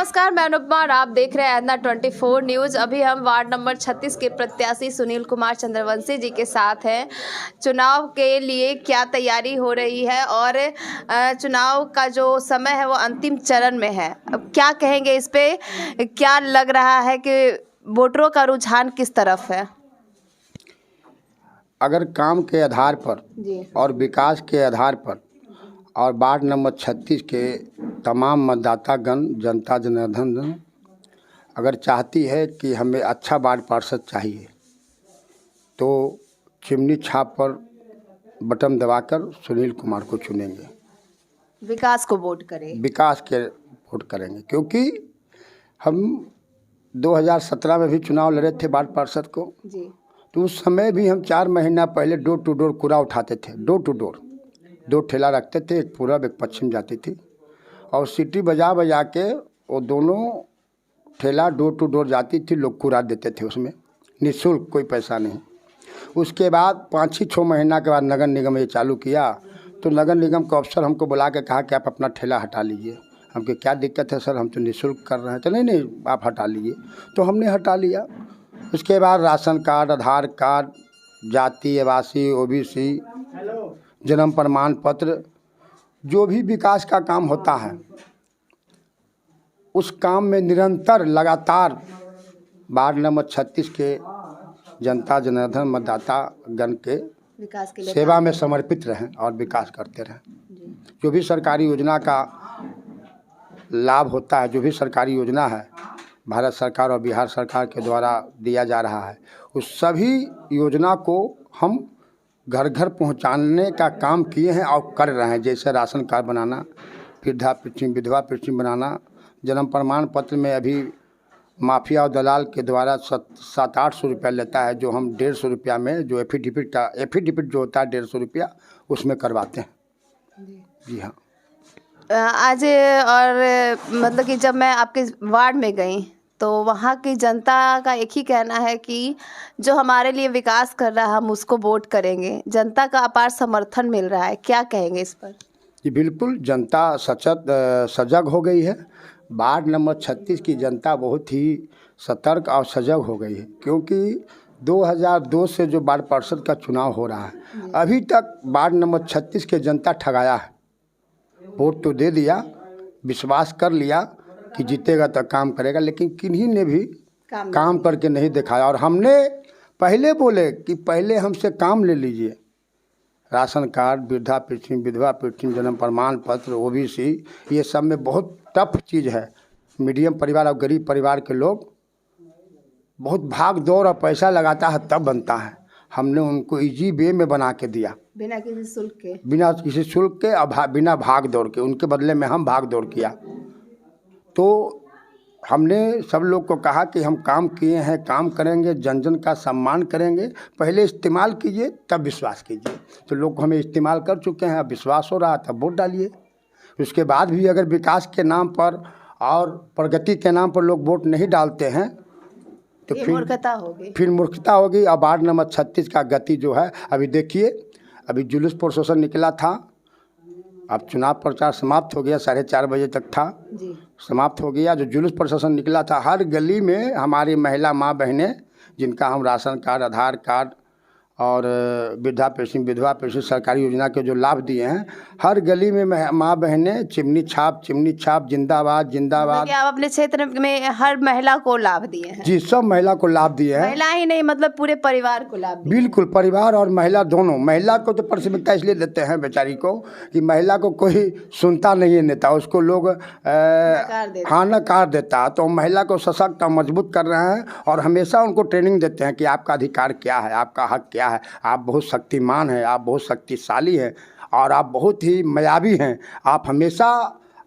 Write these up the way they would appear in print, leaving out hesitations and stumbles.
नमस्कार, मैं अनुपमा और आप देख रहे हैं एतना 24 न्यूज़। अभी हम वार्ड नंबर 36 के प्रत्याशी सुनील कुमार चंद्रवंशी जी के साथ हैं। चुनाव के लिए क्या तैयारी हो रही है और चुनाव का जो समय है वो अंतिम चरण में है। अब क्या कहेंगे इस पे, क्या लग रहा है कि वोटरों का रुझान किस तरफ है? अगर काम के आधार पर जी और विकास के आधार पर और वार्ड नंबर 36 के तमाम मतदातागण जनता जनार्दन अगर चाहती है कि हमें अच्छा वार्ड पार्षद चाहिए तो चिमनी छाप पर बटन दबाकर सुनील कुमार को चुनेंगे, विकास को वोट करें। विकास के वोट करेंगे। क्योंकि हम 2017 में भी चुनाव लड़े थे वार्ड पार्षद को, जी तो उस समय भी हम 4 महीना पहले डोर टू डोर कूड़ा उठाते थे। डोर टू डोर 2 ठेला रखते थे, एक पूरब एक पश्चिम जाती थी और सीटी बजा बजा के वो दोनों ठेला डोर टू डोर जाती थी, लोग कूड़ा देते थे उसमें निःशुल्क, कोई पैसा नहीं। उसके बाद 5-6 महीना के बाद नगर निगम ये चालू किया, तो नगर निगम का अफसर हमको बुला के कहा कि आप अपना ठेला हटा लीजिए। हमको क्या दिक्कत है सर, हम तो निःशुल्क कर रहे हैं। तो नहीं आप हटा लीजिए। तो हमने हटा लिया। उसके बाद राशन कार्ड, आधार कार्ड, जाति आवासीय, ओबीसी, जन्म प्रमाण पत्र, जो भी विकास का काम होता है उस काम में निरंतर लगातार वार्ड नंबर 36 के जनता जनार्दन मतदाता गण के विकास के लिए सेवा में समर्पित रहें और विकास करते रहें। जो भी सरकारी योजना का लाभ होता है, जो भी सरकारी योजना है भारत सरकार और बिहार सरकार के द्वारा दिया जा रहा है, उस सभी योजना को हम घर घर पहुंचाने का काम किए हैं और कर रहे हैं। जैसे राशन कार्ड बनाना, वृद्धा पेंशन, विधवा पेंशन बनाना, जन्म प्रमाण पत्र में अभी माफिया और दलाल के द्वारा 700-800 रुपया लेता है, जो हम 150 रुपया में, जो एफिडेविट जो होता है 150 रुपया, उसमें करवाते हैं। जी हाँ। आज और मतलब कि जब मैं आपके वार्ड में गई तो वहाँ की जनता का एक ही कहना है कि जो हमारे लिए विकास कर रहा है हम उसको वोट करेंगे। जनता का अपार समर्थन मिल रहा है, क्या कहेंगे इस पर? जी बिल्कुल, जनता सजग हो गई है। वार्ड नंबर 36 की जनता बहुत ही सतर्क और सजग हो गई है। क्योंकि 2002 से जो वार्ड पार्षद का चुनाव हो रहा है, अभी तक वार्ड नंबर 36 के जनता ठगाया है। वोट तो दे दिया, विश्वास कर लिया कि जीतेगा तो काम करेगा, लेकिन किन्हीं ने भी काम करके नहीं दिखाया। और हमने पहले बोले कि पहले हमसे काम ले लीजिए। राशन कार्ड, वृद्धा पेंशन, विधवा पेंशन, जन्म प्रमाण पत्र, ओबीसी, ये सब में बहुत टफ चीज़ है। मीडियम परिवार और गरीब परिवार के लोग बहुत भाग दौड़ और पैसा लगाता है तब बनता है। हमने उनको इजी वे में बना के दिया, बिना किसी शुल्क के, बिना किसी शुल्क के और बिना भाग दौड़ के। उनके बदले में हम भाग दौड़ किया। तो हमने सब लोग को कहा कि हम काम किए हैं, काम करेंगे, जन जन का सम्मान करेंगे। पहले इस्तेमाल कीजिए तब विश्वास कीजिए। तो लोग हमें इस्तेमाल कर चुके हैं, अब विश्वास हो रहा है, तब वोट डालिए। उसके बाद भी अगर विकास के नाम पर और प्रगति के नाम पर लोग वोट नहीं डालते हैं तो फिर मूर्खता होगी। अब वार्ड नंबर 36 का गति जो है, अभी देखिए, अभी जुलूस प्रोसेसन निकला था, अब चुनाव प्रचार समाप्त हो गया, 4:30 बजे तक था जी। समाप्त हो गया। जो जुलूस प्रशासन निकला था, हर गली में हमारी महिला माँ बहनें, जिनका हम राशन कार्ड, आधार कार्ड और वृद्धा पेंशन, विधवा पेंशन, सरकारी योजना के जो लाभ दिए हैं, हर गली में माँ बहनें चिमनी छाप जिंदाबाद जिंदाबाद। आप अपने क्षेत्र में हर महिला को लाभ दिए हैं? जी, सब महिला को लाभ दिए हैं। महिला ही नहीं, मतलब पूरे परिवार को लाभ दिए। बिल्कुल, परिवार और महिला दोनों। महिला को तो प्राथमिकता इसलिए देते हैं बेचारी को कि महिला को कोई सुनता नहीं है नेता, उसको लोग नकार देता। तो महिला को सशक्त और मजबूत कर रहे हैं और हमेशा उनको ट्रेनिंग देते हैं कि आपका अधिकार क्या है, आपका हक क्या है, आप बहुत शक्तिमान हैं, आप बहुत शक्तिशाली हैं और आप बहुत ही मायावी हैं। आप हमेशा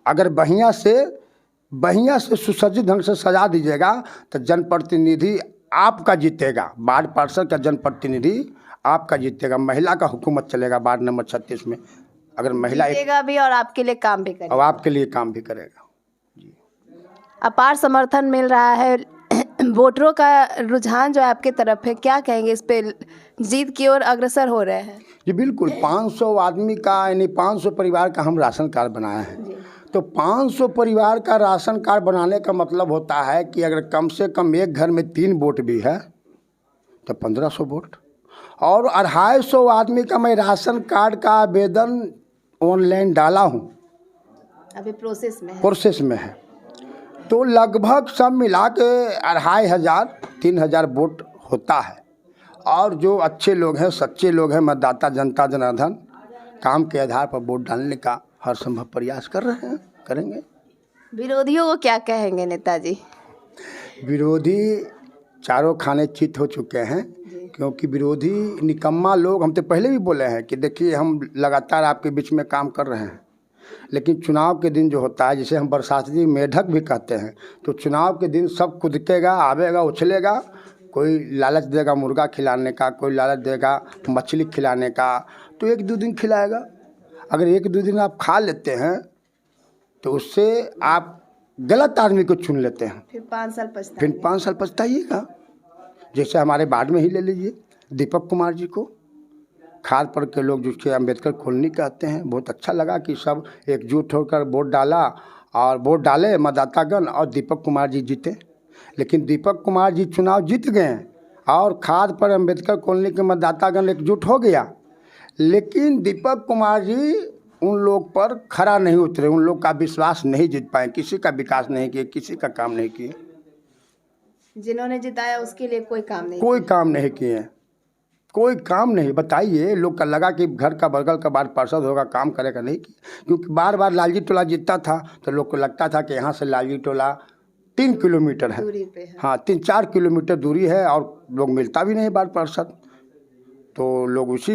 अगर बढ़िया से सुसज्जित ढंग से सजा दीजिएगा तो जनप्रतिनिधि आपका जीतेगा। वार्ड पार्षद का जनप्रतिनिधि आपका जीतेगा। महिला का हुकूमत चलेगा वार्ड नंबर 36 में। अगर महिला जीतेगा भी और आपके लिए काम भी करेगा। और आपके लिए काम भी करेगा। जी, अपार समर्थन मिल रहा है। वोटरों का रुझान जो आपके तरफ है, क्या कहेंगे इस पे? जीत की ओर अग्रसर हो रहे हैं? जी बिल्कुल, 500 आदमी का यानी 500 परिवार का हम राशन कार्ड बनाए हैं। तो 500 परिवार का राशन कार्ड बनाने का मतलब होता है कि अगर कम से कम एक घर में 3 वोट भी है तो 1500 वोट, और 250 आदमी का मैं राशन कार्ड का आवेदन ऑनलाइन डाला हूँ, अभी प्रोसेस में है। तो लगभग सब मिला के 2500-3000 वोट होता है। और जो अच्छे लोग हैं, सच्चे लोग हैं, मतदाता जनता जनार्दन काम के आधार पर वोट डालने का हर संभव प्रयास कर रहे हैं, करेंगे। विरोधियों को क्या कहेंगे नेताजी? विरोधी चारों खाने चित हो चुके हैं, क्योंकि विरोधी निकम्मा लोग, हम तो पहले भी बोले हैं कि देखिए हम लगातार आपके बीच में काम कर रहे हैं, लेकिन चुनाव के दिन जो होता है, जिसे हम बरसाती मेढक भी कहते हैं, तो चुनाव के दिन सब कूदकेगा, आवेगा, उछलेगा, कोई लालच देगा मुर्गा खिलाने का, कोई लालच देगा मछली खिलाने का, तो 1-2 दिन खिलाएगा। अगर 1-2 दिन आप खा लेते हैं तो उससे आप गलत आदमी को चुन लेते हैं, फिर 5 साल पछताइएगा। जैसे हमारे बाद में ही ले लीजिए दीपक कुमार जी को, खारपर के लोग जिसके अम्बेडकर कॉलोनी कहते हैं, बहुत अच्छा लगा कि सब एकजुट होकर वोट डाला और वोट डाले मतदातागण, और दीपक कुमार जी जीते। लेकिन दीपक कुमार जी चुनाव जीत गए और खारपर अम्बेडकर कॉलोनी के मतदातागण एकजुट हो गया, लेकिन दीपक कुमार जी उन लोग पर खरा नहीं उतरे, उन लोग का विश्वास नहीं जीत पाए, किसी का विकास नहीं किए, किसी का काम नहीं किए। जिन्होंने जिताया उसके लिए कोई काम नहीं किए, कोई काम नहीं। बताइए, लोग का लगा कि घर का बगल का वार्ड पार्षद होगा, काम करेगा, नहीं किया। क्योंकि बार बार लालजी टोला जीतता था तो लोग को लगता था कि यहाँ से लालजी टोला 3 किलोमीटर है, दूरी पे है। हाँ 3-4 किलोमीटर दूरी है, और लोग मिलता भी नहीं वार्ड पार्षद, तो लोग उसी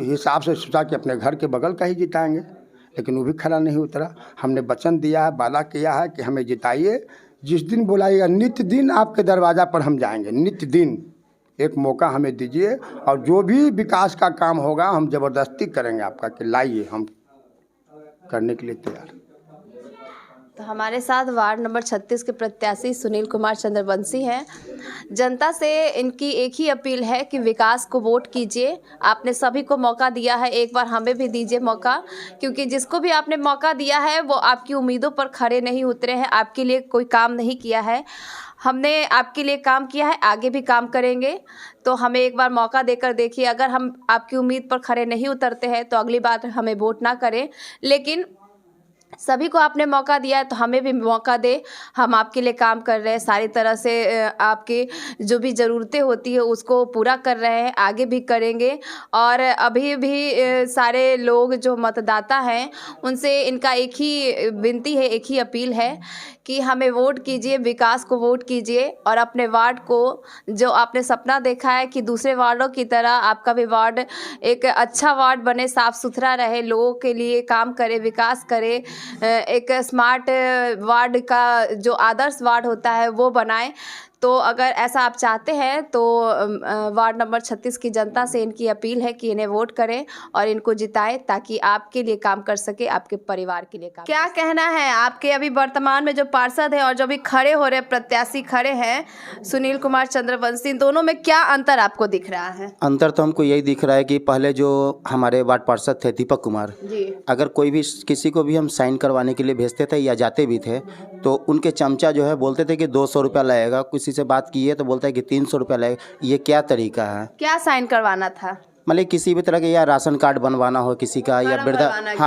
हिसाब से सोचा कि अपने घर के बगल का ही जिताएंगे, लेकिन वो भी खरा नहीं उतरा। हमने वचन दिया है, वादा किया है कि हमें जिताइए, जिस दिन बुलाइएगा नित्य दिन आपके दरवाज़ा पर हम जाएंगे, नित्य दिन। एक मौका हमें दीजिए और जो भी विकास का काम होगा हम ज़बरदस्ती करेंगे आपका, कि लाइए, हम करने के लिए तैयार। तो हमारे साथ वार्ड नंबर 36 के प्रत्याशी सुनील कुमार चंद्रवंशी हैं। जनता से इनकी एक ही अपील है कि विकास को वोट कीजिए। आपने सभी को मौका दिया है, एक बार हमें भी दीजिए मौका, क्योंकि जिसको भी आपने मौका दिया है वो आपकी उम्मीदों पर खरे नहीं उतरे हैं, आपके लिए कोई काम नहीं किया है। हमने आपके लिए काम किया है, आगे भी काम करेंगे, तो हमें एक बार मौका देकर देखिए। अगर हम आपकी उम्मीद पर खरे नहीं उतरते हैं तो अगली बार हमें वोट ना करें, लेकिन सभी को आपने मौका दिया है तो हमें भी मौका दे। हम आपके लिए काम कर रहे हैं, सारी तरह से आपकी जो भी ज़रूरतें होती है उसको पूरा कर रहे हैं, आगे भी करेंगे। और अभी भी सारे लोग जो मतदाता हैं उनसे इनका एक ही विनती है, एक ही अपील है कि हमें वोट कीजिए, विकास को वोट कीजिए, और अपने वार्ड को, जो आपने सपना देखा है कि दूसरे वार्डों की तरह आपका भी वार्ड एक अच्छा वार्ड बने, साफ़ सुथरा रहे, लोगों के लिए काम करे, विकास करे, एक स्मार्ट वार्ड का जो आदर्श वार्ड होता है वो बनाए। तो अगर ऐसा आप चाहते हैं तो वार्ड नंबर 36 की जनता से इनकी अपील है कि इन्हें वोट करें और इनको जिताएं, ताकि आपके लिए काम कर सके, आपके परिवार के लिए काम। क्या कहना है आपके अभी वर्तमान में जो पार्षद हैं और जो भी खड़े हो रहे प्रत्याशी खड़े हैं सुनील कुमार चंद्रवंशी, दोनों में क्या अंतर आपको दिख रहा है? अंतर तो हमको यही दिख रहा है कि पहले जो हमारे वार्ड पार्षद थे दीपक कुमार जी, अगर कोई भी किसी को भी हम साइन करवाने के लिए भेजते थे या जाते भी थे तो उनके चमचा जो है बोलते थे कि 200 रुपया लगेगा, किसी से बात की है तो बोलता है कि 300 रुपया लगेगा। ये क्या तरीका है? क्या साइन करवाना था? मतलब किसी भी तरह के, या राशन कार्ड बनवाना हो किसी का, या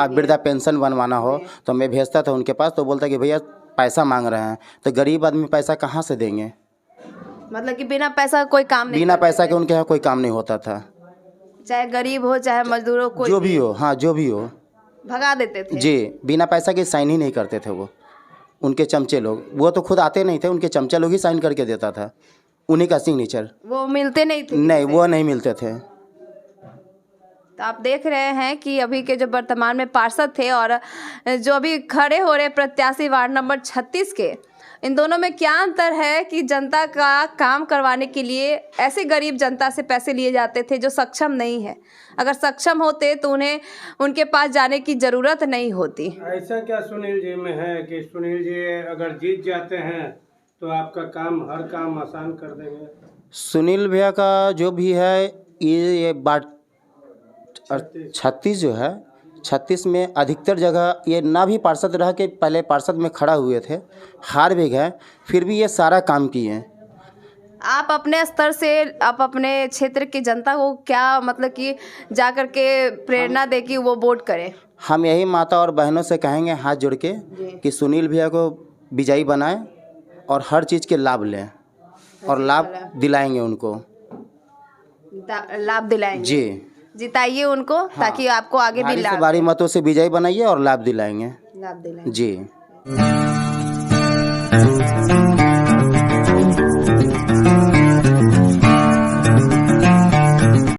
वृद्धा पेंशन बनवाना हो, तो मैं भेजता था उनके पास, तो बोलता कि भैया पैसा मांग रहे हैं, तो गरीब आदमी पैसा कहाँ से देंगे? मतलब कि बिना पैसा कोई काम नहीं, बिना पैसा के उनके यहाँ कोई काम नहीं होता था, चाहे गरीब हो चाहे मजदूर हो, कोई जो भी हो, हाँ जो भी हो, भगा देते थे जी। बिना पैसा के साइन ही नहीं करते थे वो, उनके चमचे लोग। वो तो खुद आते नहीं थे, उनके चमचा लोग ही साइन करके देता था, उन्हीं का सिग्नेचर। वो मिलते नहीं थे? नहीं, वो नहीं मिलते थे। तो आप देख रहे हैं कि अभी के जो वर्तमान में पार्षद थे और जो अभी खड़े हो रहे प्रत्याशी वार्ड नंबर 36 के, इन दोनों में क्या अंतर है कि जनता का काम करवाने के लिए ऐसे गरीब जनता से पैसे लिए जाते थे जो सक्षम नहीं है। अगर सक्षम होते तो उन्हें उनके पास जाने की ज़रूरत नहीं होती। ऐसा क्या सुनील जी में है कि सुनील जी अगर जीत जाते हैं तो आपका काम, हर काम आसान कर देंगे? सुनील भैया का जो भी है, ये बात 36 जो है, 36 में अधिकतर जगह ये ना भी पार्षद रह के पहले पार्षद में खड़ा हुए थे, हार भी गए, फिर भी ये सारा काम किए हैं। आप अपने स्तर से आप अपने क्षेत्र की जनता को क्या मतलब कि जा कर के प्रेरणा दे कि वो वोट करें? हम यही माता और बहनों से कहेंगे हाथ जोड़ के कि सुनील भैया को विजयी बनाएं और हर चीज़ के लाभ लें और लाभ दिलाएंगे उनको। लाभ दिलाएंगे जी, जिताइए उनको ताकि आपको आगे भी भारी से लाभ भारी मतों से विजयी बनाइए और लाभ दिलाएंगे। लाभ दिलाएंगे। जी।